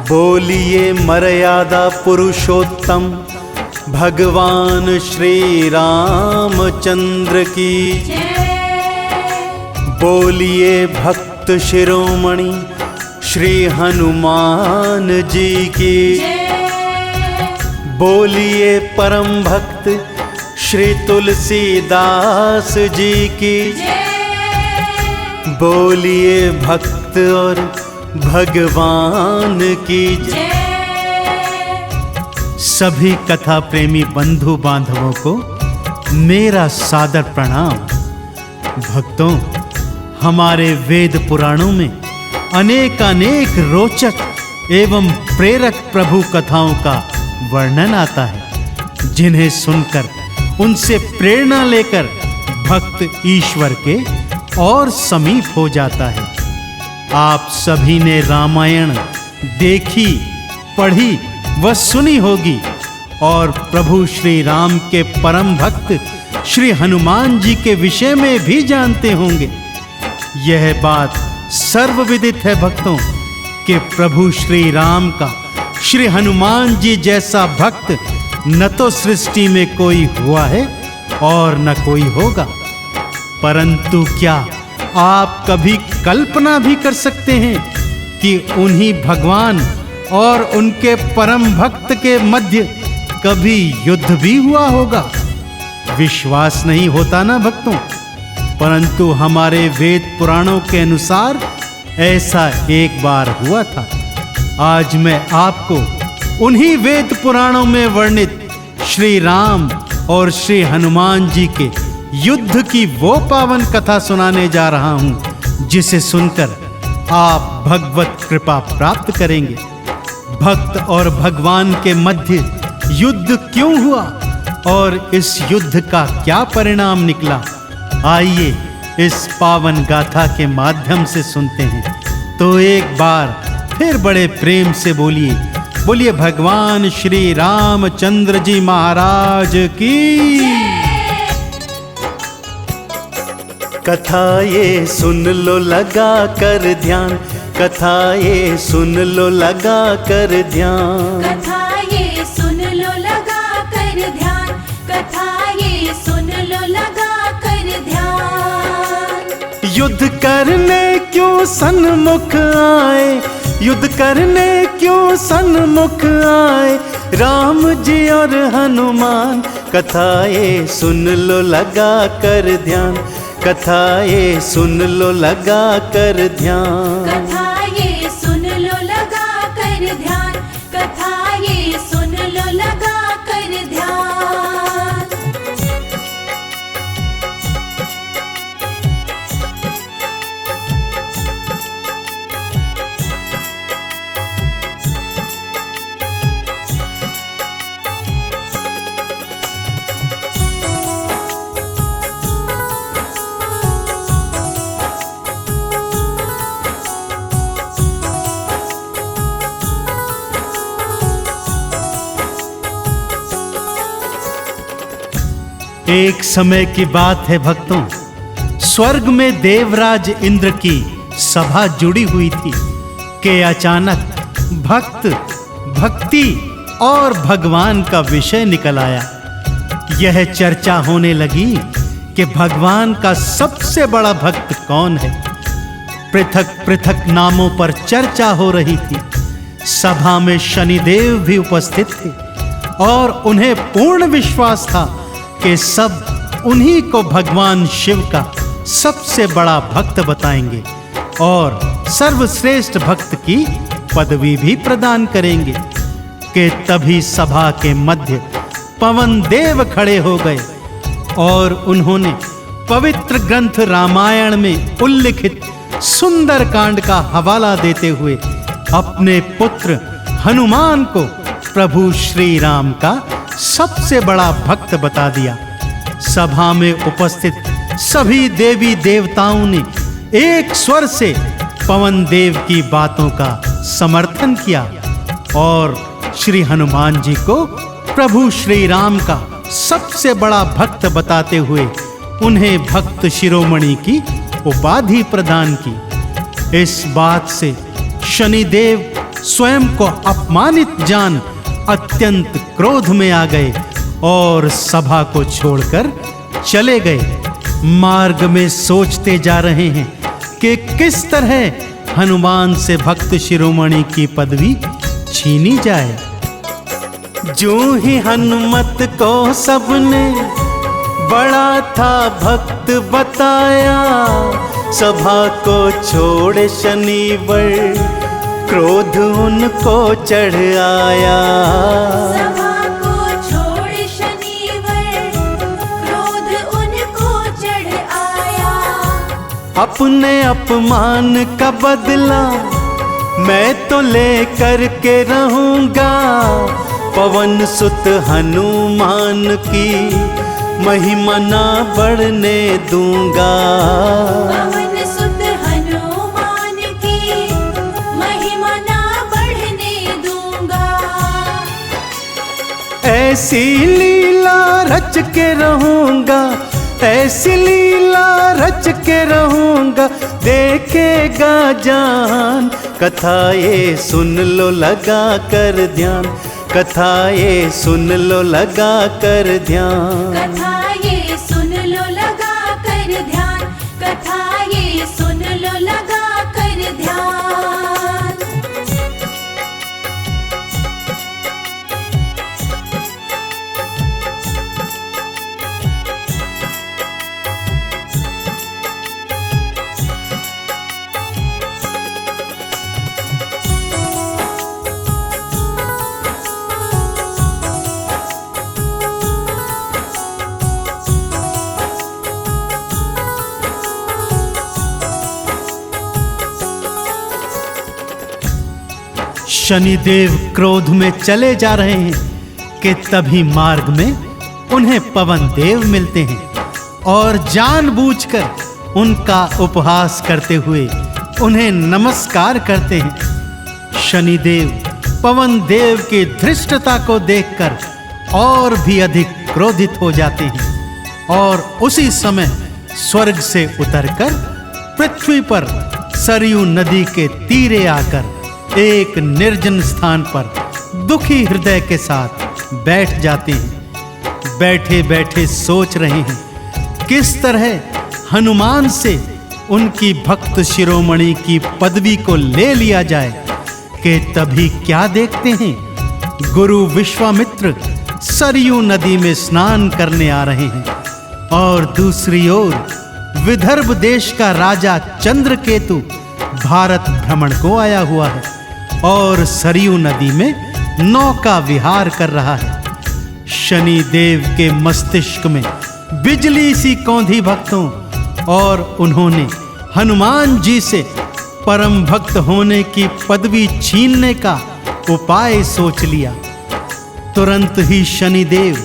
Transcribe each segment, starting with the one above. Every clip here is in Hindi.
बोलिए मर्यादा पुरुषोत्तम भगवान श्री रामचंद्र की। बोलिए भक्त शिरोमणि श्री हनुमान जी की। बोलिए परम भक्त श्री तुलसीदास जी की। बोलिए भक्त और भगवान की जय। सभी कथा प्रेमी बंधु बांधवों को मेरा सादर प्रणाम। भक्तों, हमारे वेद पुराणों में अनेक रोचक एवं प्रेरक प्रभु कथाओं का वर्णन आता है, जिन्हें सुनकर उनसे प्रेरणा लेकर भक्त ईश्वर के और समीप हो जाता है। आप सभी ने रामायण देखी, पढ़ी व सुनी होगी और प्रभु श्री राम के परम भक्त श्री हनुमान जी के विषय में भी जानते होंगे। यह बात सर्वविदित है भक्तों कि प्रभु श्री राम का श्री हनुमान जी जैसा भक्त न तो सृष्टि में कोई हुआ है और न कोई होगा। परंतु क्या आप कभी कल्पना भी कर सकते हैं कि उन्हीं भगवान और उनके परम भक्त के मध्य कभी युद्ध भी हुआ होगा? विश्वास नहीं होता ना भक्तों, परंतु हमारे वेद पुराणों के अनुसार ऐसा एक बार हुआ था। आज मैं आपको उन्हीं वेद पुराणों में वर्णित श्री राम और श्री हनुमान जी के युद्ध की वो पावन कथा सुनाने जा रहा हूं, जिसे सुनकर आप भगवत कृपा प्राप्त करेंगे। भक्त और भगवान के मध्य युद्ध क्यों हुआ और इस युद्ध का क्या परिणाम निकला, आइए इस पावन गाथा के माध्यम से सुनते हैं। तो एक बार फिर बड़े प्रेम से बोलिए भगवान श्री रामचंद्र जी महाराज की। कथा ये सुन लो लगा कर ध्यान, कथा ये सुन लो लगा कर ध्यान। कथा ये सुन लो लगा कर ध्यान, कथा ये सुन लो लगा कर ध्यान। युद्ध करने क्यों सन्मुख आए, युद्ध करने क्यों सन्मुख आए राम जी और हनुमान। कथा ये सुन लो लगा कर ध्यान, कथा ये सुन लो लगा कर ध्यान। कथा ये सुन लो लगा कर ध्यान, कथा ये सुन लो लगा कर ध्यान। एक समय की बात है भक्तों, स्वर्ग में देवराज इंद्र की सभा जुड़ी हुई थी कि अचानक भक्त, भक्ति और भगवान का विषय निकल आया। यह चर्चा होने लगी कि भगवान का सबसे बड़ा भक्त कौन है। पृथक पृथक नामों पर चर्चा हो रही थी। सभा में शनिदेव भी उपस्थित थे और उन्हें पूर्ण विश्वास था कि सब उन्हीं को भगवान शिव का सबसे बड़ा भक्त बताएंगे और सर्वश्रेष्ठ भक्त की पदवी भी प्रदान करेंगे। कि तभी सभा के मध्य पवन देव खड़े हो गए और उन्होंने पवित्र ग्रंथ रामायण में उल्लिखित सुंदर कांड का हवाला देते हुए अपने पुत्र हनुमान को प्रभु श्री राम का सबसे बड़ा भक्त बता दिया। सभा में उपस्थित सभी देवी देवताओं ने एक स्वर से पवन देव की बातों का समर्थन किया और श्री हनुमान जी को प्रभु श्री राम का सबसे बड़ा भक्त बताते हुए उन्हें भक्त शिरोमणि की उपाधि प्रदान की। इस बात से शनिदेव स्वयं को अपमानित जान अत्यंत क्रोध में आ गए और सभा को छोड़कर चले गए। मार्ग में सोचते जा रहे हैं कि किस तरह हनुमान से भक्त शिरोमणि की पदवी छीनी जाए। जो ही हनुमत को सबने बड़ा था भक्त बताया, सभा को छोड़ शनिवर क्रोध उनको चढ़ आया। सभा को छोड़ शनिवर क्रोध उनको चढ़ आया। अपने अपमान का बदला मैं तो लेकर के रहूंगा, पवन सुत हनुमान की महिमा ना बढ़ने दूंगा। पवन सुत हनुमान की महिमा ना बढ़ने दूंगा। ऐसी लीला रच के रहूंगा, ऐसी लीला रच के रहूंगा, देखेगा जान। कथा ये सुन लो लगा कर ध्यान, कथा ये सुन लो लगा कर ध्यान। कथा ये सुन लो लगा कर ध्यान, कथा ये सुन लो लगा कर ध्यान। शनिदेव क्रोध में चले जा रहे हैं कि तभी मार्ग में उन्हें पवन देव मिलते हैं और जानबूझकर उनका उपहास करते हुए उन्हें नमस्कार करते हैं। शनिदेव पवन देव की धृष्टता को देखकर और भी अधिक क्रोधित हो जाते हैं और उसी समय स्वर्ग से उतरकर पृथ्वी पर सरयू नदी के तीरे आकर एक निर्जन स्थान पर दुखी हृदय के साथ बैठ जाते हैं। बैठे बैठे सोच रहे हैं किस तरह हनुमान से उनकी भक्त शिरोमणि की पदवी को ले लिया जाए कि तभी क्या देखते हैं, गुरु विश्वामित्र सरयू नदी में स्नान करने आ रहे हैं और दूसरी ओर विदर्भ देश का राजा चंद्रकेतु भारत भ्रमण को आया हुआ है और सरयू नदी में नौका विहार कर रहा है। शनि देव के मस्तिष्क में बिजली सी कौंधी भक्तों और उन्होंने हनुमान जी से परम भक्त होने की पदवी छीनने का उपाय सोच लिया। तुरंत ही शनिदेव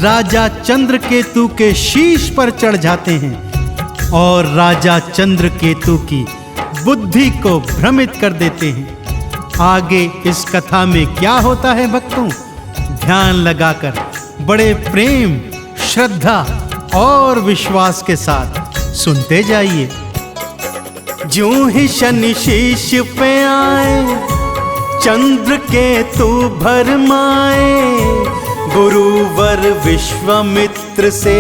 राजा चंद्रकेतु के शीश पर चढ़ जाते हैं और राजा चंद्रकेतु की बुद्धि को भ्रमित कर देते हैं। आगे इस कथा में क्या होता है भक्तों, ध्यान लगाकर बड़े प्रेम, श्रद्धा और विश्वास के साथ सुनते जाइए। ज्यों ही शनि शीश पे आए, चंद्रकेतु भरमाए, गुरुवर विश्वामित्र से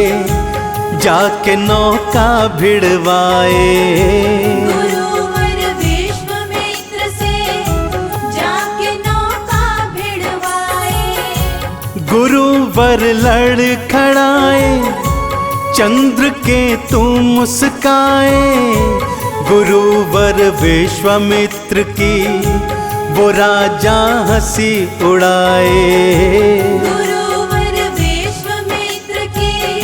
जाके नौका भिड़वाए। गुरुवर विश्वामित्र से जाके नौका भिड़वाए। गुरुवर लड़खड़ाए, चंद्रकेतु मुस्काए, गुरुवर विश्वामित्र की वो राजा हंसी उड़ाए। गुरुवर विश्वामित्र की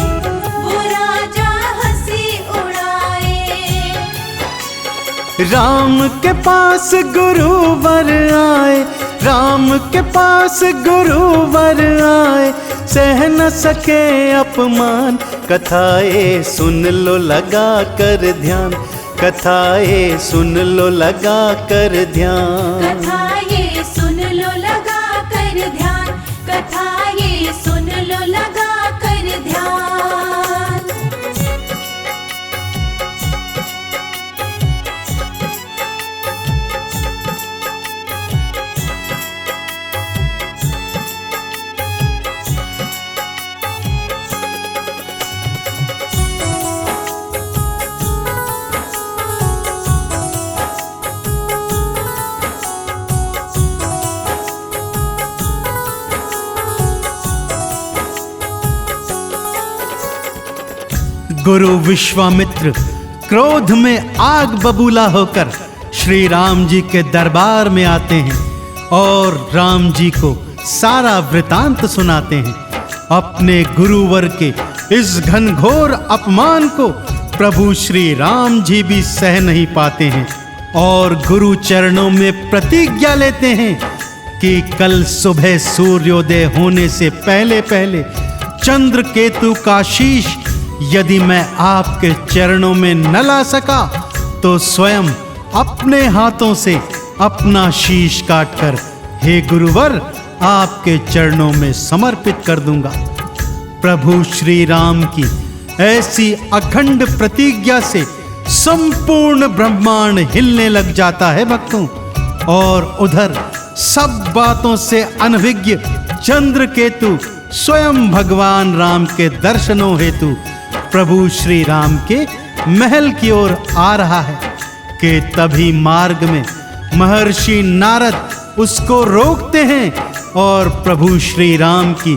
वो राजा हंसी उड़ाए। राम के पास गुरुवर आए, राम के पास गुरुवर आए, सह न सके अपमान। कथाएं सुन लो लगा कर ध्यान, कथाएं सुन लो लगा कर ध्यान। कथा ये सुन लो लगा कर ध्यान, कथा ये सुन लो लगा कर ध्यान। गुरु विश्वामित्र क्रोध में आग बबूला होकर श्री राम जी के दरबार में आते हैं और राम जी को सारा वृतांत सुनाते हैं। अपने गुरुवर के इस घनघोर अपमान को प्रभु श्री राम जी भी सह नहीं पाते हैं और गुरु चरणों में प्रतिज्ञा लेते हैं कि कल सुबह सूर्योदय होने से पहले पहले चंद्र केतु का शीश यदि मैं आपके चरणों में न ला सका तो स्वयं अपने हाथों से अपना शीश काटकर हे गुरुवर आपके चरणों में समर्पित कर दूंगा। प्रभु श्री राम की ऐसी अखंड प्रतिज्ञा से संपूर्ण ब्रह्मांड हिलने लग जाता है भक्तों। और उधर सब बातों से अनभिज्ञ चंद्रकेतु स्वयं भगवान राम के दर्शनों हेतु प्रभु श्री राम के महल की ओर आ रहा है कि तभी मार्ग में महर्षि नारद उसको रोकते हैं और प्रभु श्री राम की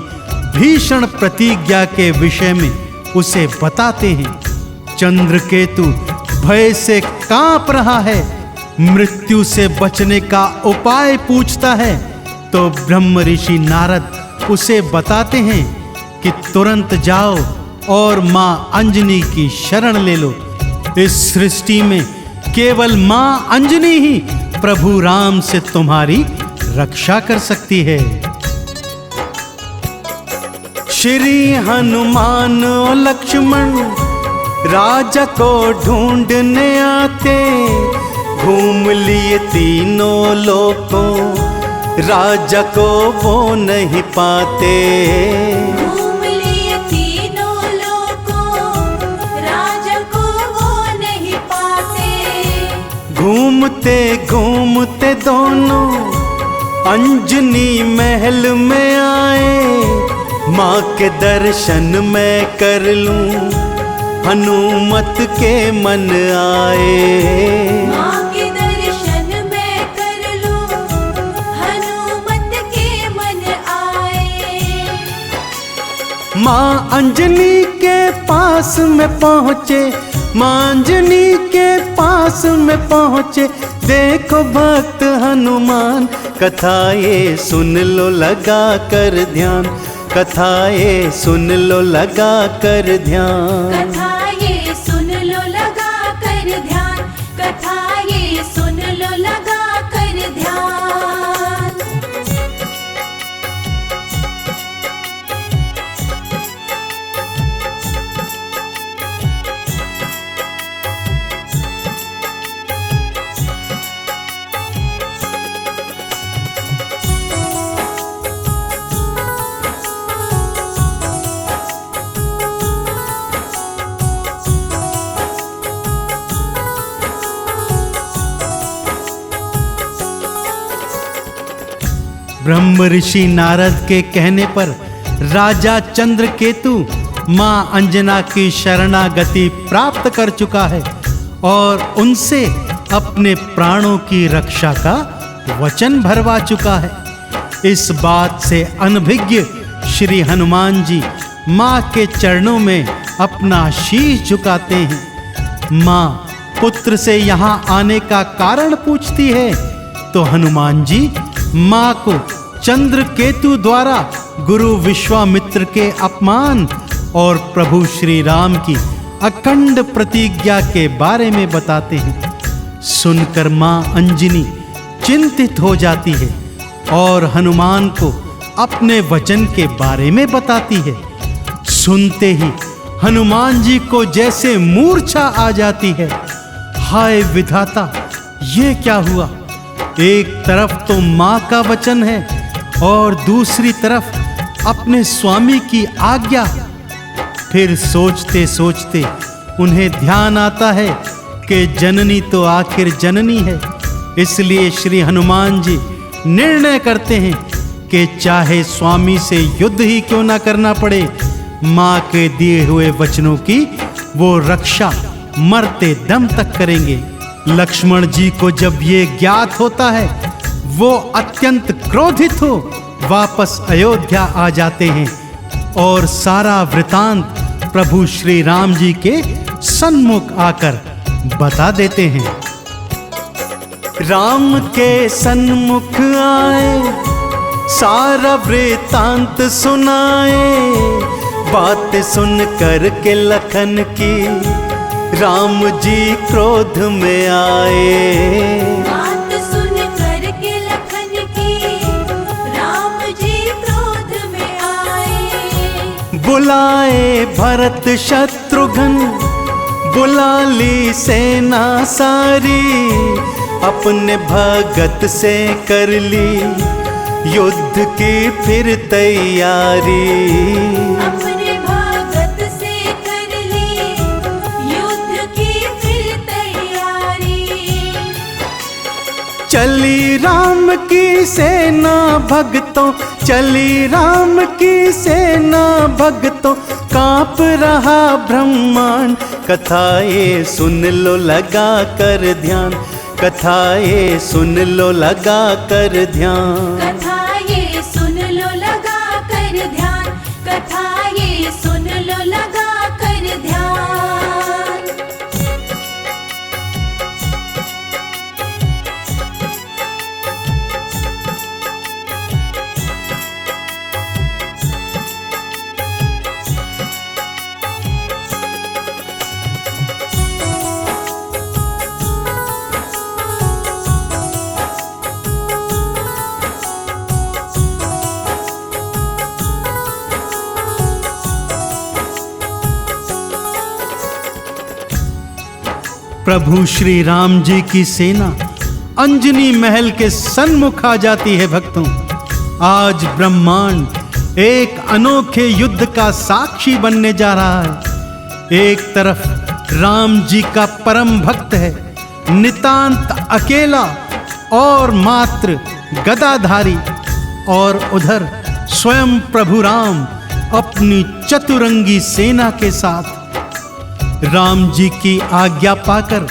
भीषण प्रतिज्ञा के विषय में उसे बताते हैं। चंद्रकेतु भय से कांप रहा है, मृत्यु से बचने का उपाय पूछता है तो ब्रह्म ऋषि नारद उसे बताते हैं कि तुरंत जाओ और मां अंजनी की शरण ले लो। इस सृष्टि में केवल मां अंजनी ही प्रभु राम से तुम्हारी रक्षा कर सकती है। श्री हनुमान और लक्ष्मण राजा को ढूंढने आते, घूम लिए तीनों लोकों राजा को वो नहीं पाते। घूम लिए तीनों लोकों राजा को वो नहीं पाते। घूमते घूमते दोनों अंजनी महल में आए, माँ के दर्शन मैं कर लूं हनुमत के मन आए। माँ के दर्शन मैं कर लूं हनुमत के मन आए। माँ अंजनी के पास में पहुँचे, माँ अंजनी के पास में पहुँचे, देखो भक्त हनुमान कथा ये सुन लो लगा कर ध्यान, कथा ये सुन लो लगा कर ध्यान। कथा ये सुन लो लगा कर ध्यान, कथा ये सुन लो लगा कर ध्यान। ब्रह्म ऋषि नारद के कहने पर राजा चंद्रकेतु मां अंजना की शरणागति प्राप्त कर चुका है और उनसे अपने प्राणों की रक्षा का वचन भरवा चुका है। इस बात से अनभिज्ञ श्री हनुमान जी मां के चरणों में अपना शीश झुकाते हैं। मां पुत्र से यहाँ आने का कारण पूछती है तो हनुमान जी मां को चंद्रकेतु द्वारा गुरु विश्वामित्र के अपमान और प्रभु श्री राम की अखंड प्रतिज्ञा के बारे में बताते हैं। सुनकर मां अंजनी चिंतित हो जाती है और हनुमान को अपने वचन के बारे में बताती है। सुनते ही हनुमान जी को जैसे मूर्छा आ जाती है। हाय विधाता, ये क्या हुआ? एक तरफ तो माँ का वचन है और दूसरी तरफ अपने स्वामी की आज्ञा। फिर सोचते सोचते उन्हें ध्यान आता है कि जननी तो आखिर जननी है। इसलिए श्री हनुमान जी निर्णय करते हैं कि चाहे स्वामी से युद्ध ही क्यों ना करना पड़े, माँ के दिए हुए वचनों की वो रक्षा मरते दम तक करेंगे। लक्ष्मण जी को जब ये ज्ञात होता है वो अत्यंत क्रोधित हो वापस अयोध्या आ जाते हैं और सारा वृतांत प्रभु श्री राम जी के सन्मुख आकर बता देते हैं। राम के सन्मुख आए, सारा वृतांत सुनाए। बात सुन कर के लखन की राम जी क्रोध में आए। बात सुन कर के लखन की राम जी क्रोध में आए। बुलाए भरत शत्रुघ्न, बुला ली सेना सारी। अपने भगत से कर ली युद्ध की फिर तैयारी। अपने भगत से कर ली युद्ध की फिर तैयारी। चली राम की सेना भक्तों, चली राम की सेना भक्तों। कांप रहा ब्रह्मांड, कथा ये सुन लो लगा कर ध्यान। कथा ये सुन लो लगा कर ध्यान। कथा ये सुन लो लगा कर ध्यान। कथा ये सुन लो लगा कर ध्यान। प्रभु श्री राम जी की सेना अंजनी महल के सन्मुख आ जाती है। भक्तों, आज ब्रह्मांड एक अनोखे युद्ध का साक्षी बनने जा रहा है। एक तरफ राम जी का परम भक्त है नितांत अकेला और मात्र गदाधारी, और उधर स्वयं प्रभु राम अपनी चतुरंगी सेना के साथ। राम जी की आज्ञा पाकर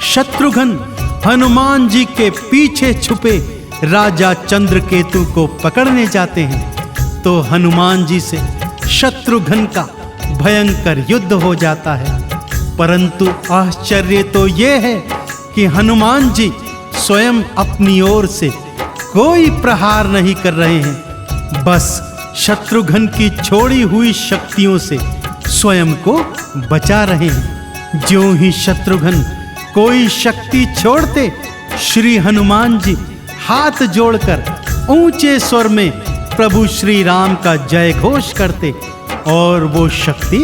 शत्रुघ्न हनुमान जी के पीछे छुपे राजा चंद्रकेतु को पकड़ने जाते हैं, तो हनुमान जी से शत्रुघ्न का भयंकर युद्ध हो जाता है। परंतु आश्चर्य तो यह है कि हनुमान जी स्वयं अपनी ओर से कोई प्रहार नहीं कर रहे हैं, बस शत्रुघ्न की छोड़ी हुई शक्तियों से स्वयं को बचा रहे हैं। ज्यों ही शत्रुघ्न कोई शक्ति छोड़ते, श्री हनुमान जी हाथ जोड़कर ऊंचे स्वर में प्रभु श्री राम का जय घोष करते, और वो शक्ति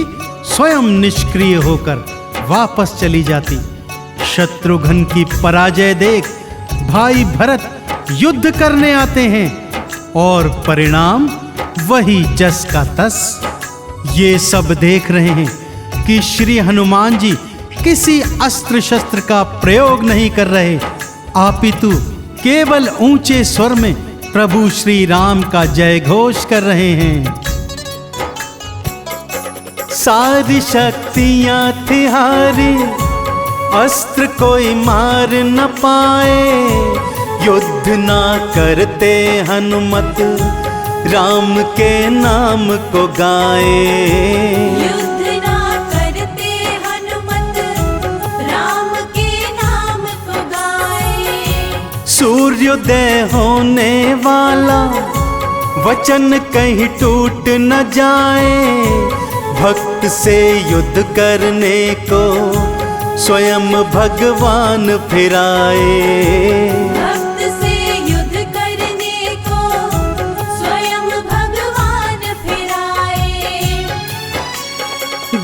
स्वयं निष्क्रिय होकर वापस चली जाती। शत्रुघ्न की पराजय देख भाई भरत युद्ध करने आते हैं, और परिणाम वही जस का तस। ये सब देख रहे हैं कि श्री हनुमान जी किसी अस्त्र शस्त्र का प्रयोग नहीं कर रहे, अपितु केवल ऊंचे स्वर में प्रभु श्री राम का जय घोष कर रहे हैं। सारी शक्तियां थी हारी, अस्त्र कोई मार न पाए। युद्ध ना करते हनुमत, राम के नाम को गाए। युद्ध ना करते हनुमत, राम के नाम को गाए। सूर्योदय होने वाला, वचन कहीं टूट न जाए। भक्त से युद्ध करने को स्वयं भगवान फिराए। भक्त से युद्ध करने को स्वयं भगवान फिराए।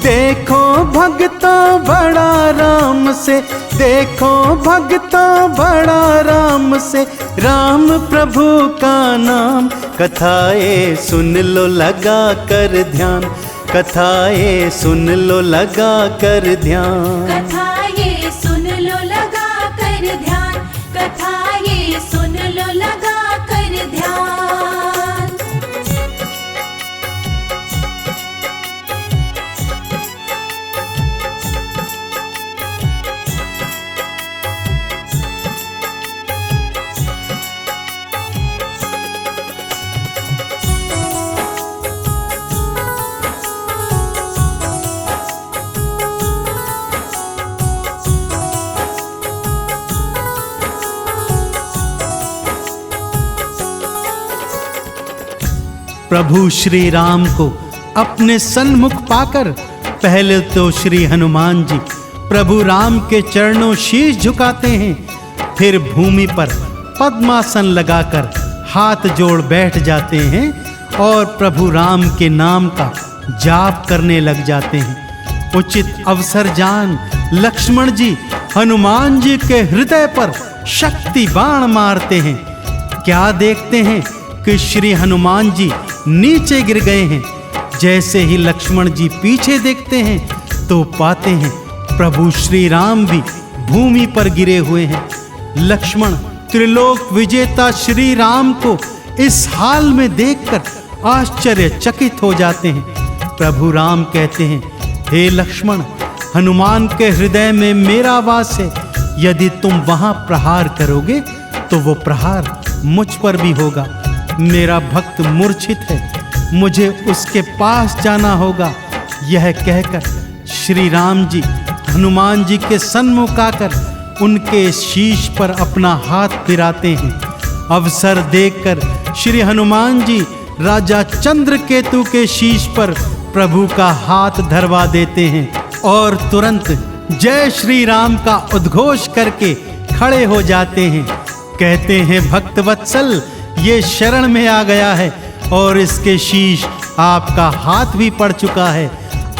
देखो भगता बड़ा राम से, देखो भगता बड़ा राम से। राम प्रभु का नाम, कथाएं सुन लो लगा कर ध्यान। कथाएं सुन लो लगा कर ध्यान। कथा ये सुन लो लगा कर ध्यान। कथा ये सुन लो लगा कर ध्यान। प्रभु श्री राम को अपने सन्मुख पाकर पहले तो श्री हनुमान जी प्रभु राम के चरणों शीश झुकाते हैं, फिर भूमि पर पद्मासन लगाकर हाथ जोड़ बैठ जाते हैं और प्रभु राम के नाम का जाप करने लग जाते हैं। उचित अवसर जान लक्ष्मण जी हनुमान जी के हृदय पर शक्ति बाण मारते हैं। क्या देखते हैं कि श्री हनुमान जी नीचे गिर गए हैं। जैसे ही लक्ष्मण जी पीछे देखते हैं तो पाते हैं प्रभु श्री राम भी भूमि पर गिरे हुए हैं। लक्ष्मण त्रिलोक विजेता श्री राम को इस हाल में देखकर आश्चर्यचकित हो जाते हैं। प्रभु राम कहते हैं, हे लक्ष्मण, हनुमान के हृदय में मेरा वास है। यदि तुम वहां प्रहार करोगे तो वो प्रहार मुझ पर भी होगा। मेरा भक्त मूर्छित है, मुझे उसके पास जाना होगा। यह कहकर श्री राम जी हनुमान जी के सन्मुख आकर उनके शीश पर अपना हाथ फिराते हैं। अवसर देखकर श्री हनुमान जी राजा चंद्रकेतु के शीश पर प्रभु का हाथ धरवा देते हैं और तुरंत जय श्री राम का उद्घोष करके खड़े हो जाते हैं। कहते हैं, भक्त वत्सल ये शरण में आ गया है और इसके शीश आपका हाथ भी पड़ चुका है।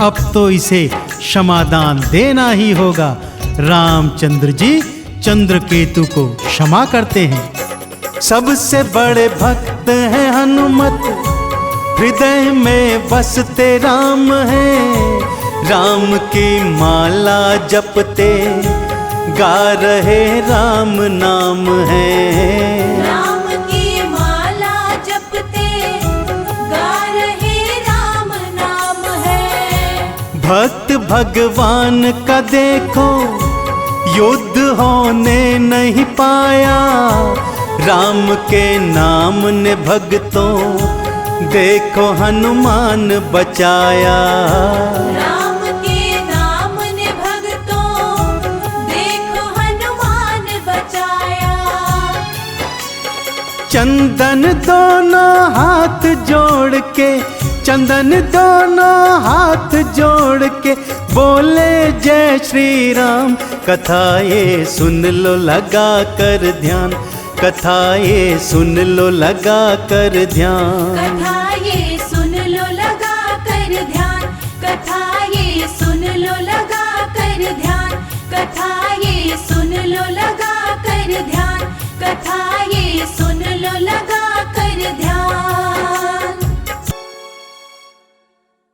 अब तो इसे क्षमादान देना ही होगा। रामचंद्र जी चंद्रकेतु को क्षमा करते हैं। सबसे बड़े भक्त हैं हनुमत, हृदय में बसते राम हैं। राम की माला जपते गा रहे राम नाम है। राम की माला जपते गा रहे राम नाम है। भक्त भगवान का देखो युद्ध होने नहीं पाया। राम के नाम ने भक्तों देखो हनुमान बचाया। राम के नाम ने भक्तों देखो हनुमान बचाया। चंदन दोनों हाथ जोड़ के, चंदन दोनों हाथ जोड़ के बोले जय श्री राम। कथा ये सुन लो लगा कर ध्यान, कथा ये सुन लो लगा कर ध्यान। कथा